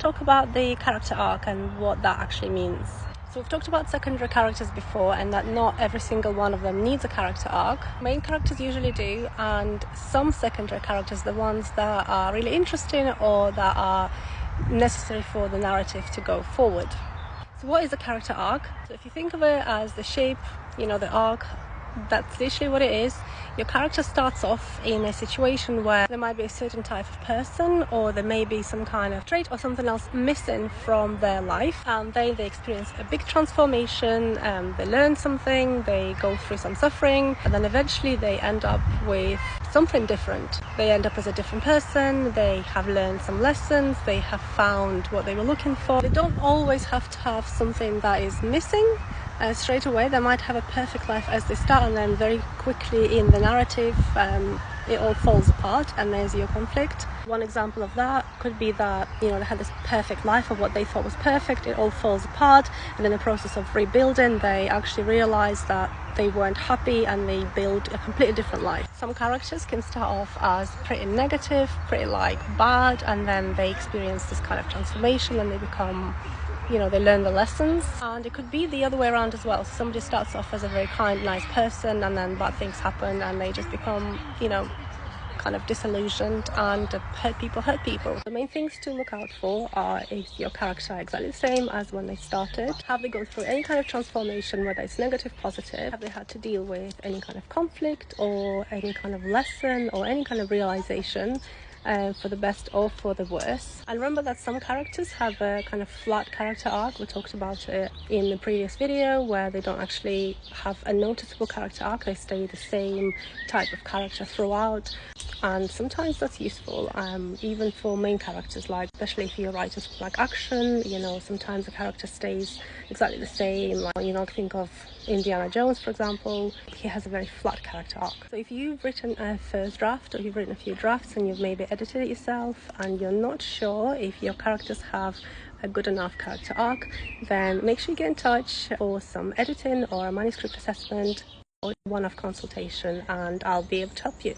talk about the character arc and what that actually means. So we've talked about secondary characters before, and that not every single one of them needs a character arc. Main characters usually do, and some secondary characters, the ones that are really interesting or that are necessary for the narrative to go forward. So what is a character arc? So if you think of it as the shape, the arc, that's literally what it is. Your character starts off in a situation where there might be a certain type of person, or there may be some kind of trait or something else missing from their life, and they experience a big transformation, they learn something, they go through some suffering, and then eventually they end up with something different. They end up as a different person, they have learned some lessons, they have found what they were looking for. They don't always have to have something that is missing straight away. They might have a perfect life as they start, and then very quickly in the narrative it all falls apart and there's your conflict. One example of that could be that they had this perfect life of what they thought was perfect, it all falls apart, and in the process of rebuilding they actually realize that they weren't happy and they build a completely different life. Some characters can start off as pretty negative, pretty bad, and then they experience this kind of transformation and they become they learn the lessons. And it could be the other way around as well. So somebody starts off as a very kind, nice person, and then bad things happen and they just become, kind of disillusioned and hurt people. The main things to look out for are, is your character exactly the same as when they started? Have they gone through any kind of transformation, whether it's negative, positive? Have they had to deal with any kind of conflict or any kind of lesson or any kind of realization? For the best or for the worse. And remember that some characters have a kind of flat character arc. We talked about it in the previous video, where they don't actually have a noticeable character arc. They stay the same type of character throughout, and sometimes that's useful, even for main characters, especially if you're writing something like action, sometimes the character stays exactly the same. Think of Indiana Jones, for example. He has a very flat character arc. So if you've written a first draft, or you've written a few drafts and you've maybe edited it yourself and you're not sure if your characters have a good enough character arc, then make sure you get in touch for some editing or a manuscript assessment or one-off consultation, and I'll be able to help you.